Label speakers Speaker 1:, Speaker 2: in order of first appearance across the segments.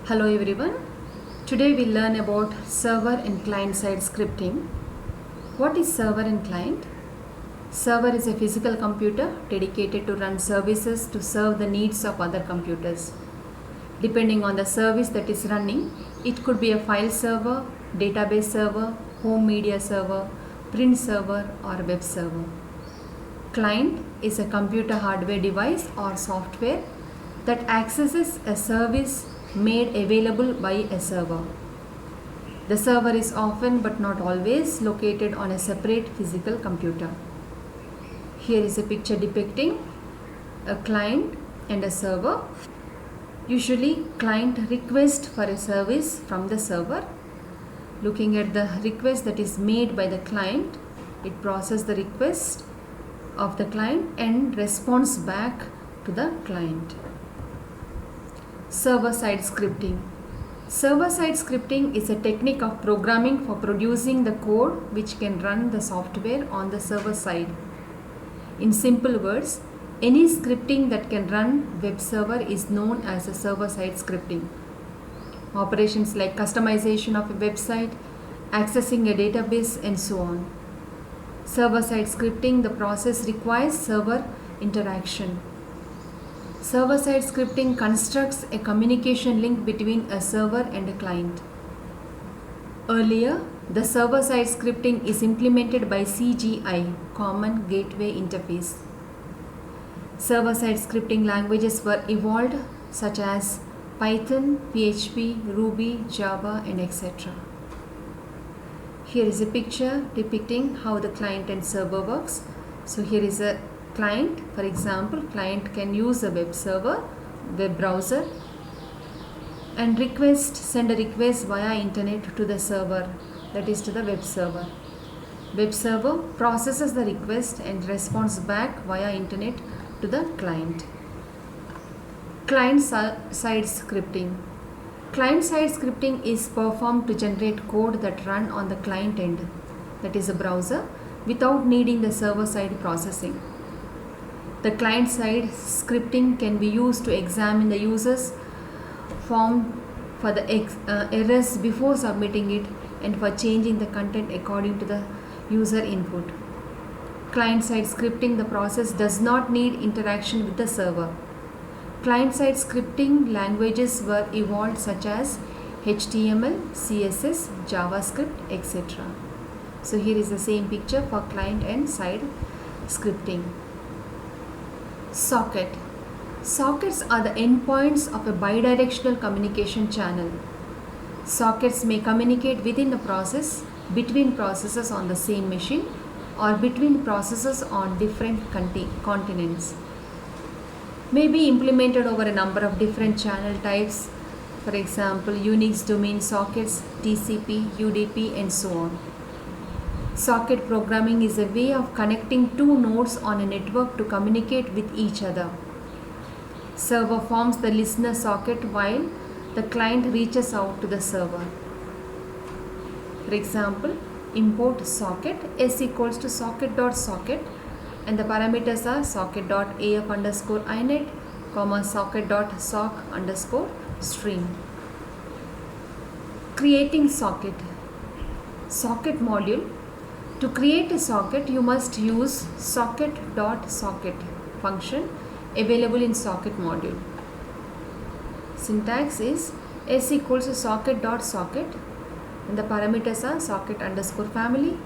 Speaker 1: Hello everyone. Today we learn about server and client side scripting. What is server and client? Server is a physical computer dedicated to run services to serve the needs of other computers. Depending on the service that is running, it could be a file server, database server, home media server, print server or web server. Client is a computer hardware device or software that accesses a service made available by a server. The server is often but not always located on a separate physical computer. Here is a picture depicting a client and a server. Usually client requests for a service from the server. Looking at the request that is made by the client, it processes the request of the client and responds back to the client. Server-side scripting. Server-side scripting is a technique of programming for producing the code which can run the software on the server side. In simple words, any scripting that can run web server is known as a server-side scripting. Operations like customization of a website, accessing a database and so on. Server-side scripting, the process requires server interaction. Server-side scripting constructs a communication link between a server and a client. Earlier, the server-side scripting is implemented by CGI, Common Gateway Interface. Server-side scripting languages were evolved such as Python, PHP, Ruby, Java, and etc. Here is a picture depicting how the client and server works. So here is a client. For example, client can use a web server, web browser, and send a request via internet to the server, that is to the web server. Web server processes the request and responds back via internet to the client. Client-side scripting. Client-side scripting is performed to generate code that run on the client end, that is a browser, without needing the server-side processing. The client-side scripting can be used to examine the user's form for the errors before submitting it and for changing the content according to the user input. Client-side scripting, the process does not need interaction with the server. Client-side scripting languages were evolved such as HTML, CSS, JavaScript, etc. So here is the same picture for client and side scripting. Socket. Sockets are the endpoints of a bidirectional communication channel. Sockets may communicate within a process, between processes on the same machine, or between processes on different continents. May be implemented over a number of different channel types, for example, Unix domain sockets, TCP, UDP, and so on. Socket programming is a way of connecting two nodes on a network to communicate with each other. Server forms the listener socket while the client reaches out to the server. For example, import socket s equals to socket.socket and the parameters are socket.af underscore inet, socket.sock underscore stream. Creating socket. Socket module. To create a socket, you must use socket.socket function available in socket module. Syntax is s equals to socket.socket and the parameters are socket underscore family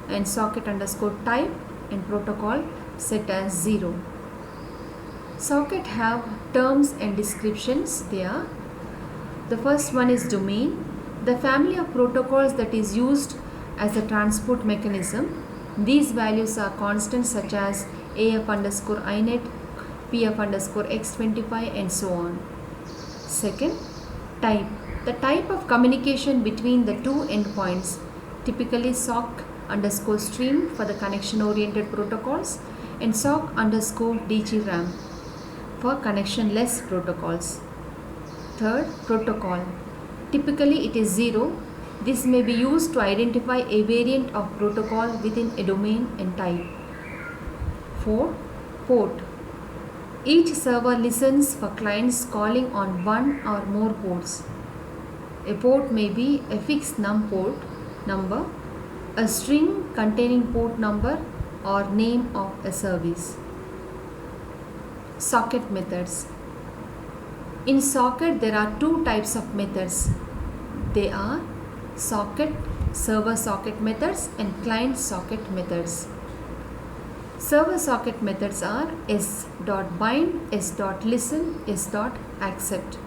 Speaker 1: and socket underscore type and protocol set as 0. Socket have terms and descriptions. The first one is domain, the family of protocols that is used as a transport mechanism. These values are constants such as AF underscore inet, PF underscore x25 and so on. Second, type. The type of communication between the two endpoints, typically SOC underscore stream for the connection oriented protocols and SOC underscore DGRAM for connection-less protocols. Third, protocol. Typically it is 0. This may be used to identify a variant of protocol within a domain and type. 4. Port. Each server listens for clients calling on one or more ports. A port may be a fixed port number, a string containing port number or name of a service. Socket methods. In socket there are two types of methods. They are server socket methods and client socket methods. Server socket methods are s.bind, s.listen, s.accept.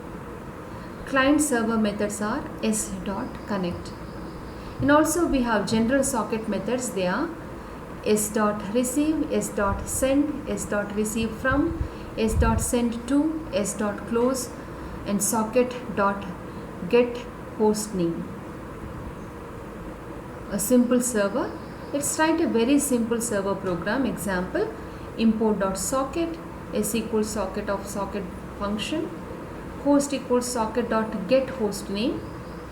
Speaker 1: Client server methods are s.connect. And also we have general socket methods. They are s.receive, s.send, s.receive from, s.send to, s.close, and socket.get host name. A simple server. Let's write a very simple server program. Example, import.socket, s equals socket of socket function, host equals socket.get host name,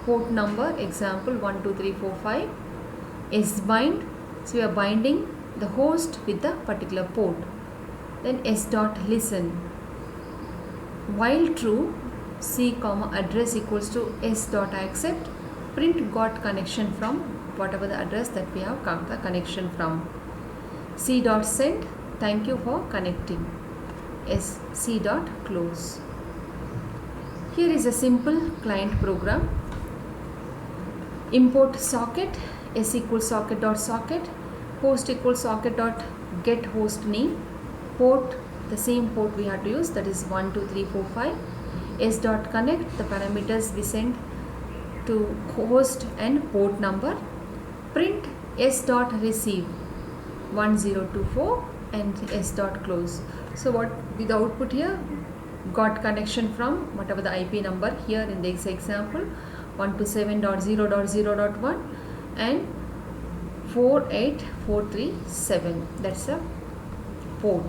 Speaker 1: port number, example 12345, s-bind, so we are binding the host with the particular port. Then s.listen, while true, c comma address equals to s.accept, print got connection from whatever the address that we have got the connection from. c.send, thank you for connecting, c.close. Here is a simple client program. Import socket, s equals socket.socket, host equals socket.get host name, port, the same port we have to use, that is 12345, s.connect, the parameters we send to host and port number, print s.receive 1024 and s.close. So what with the output here, got connection from whatever the IP number here in this example 127.0.0.1 and 48437, that's a port.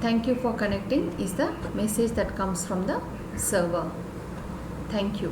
Speaker 1: Thank you for connecting is the message that comes from the server. Thank you.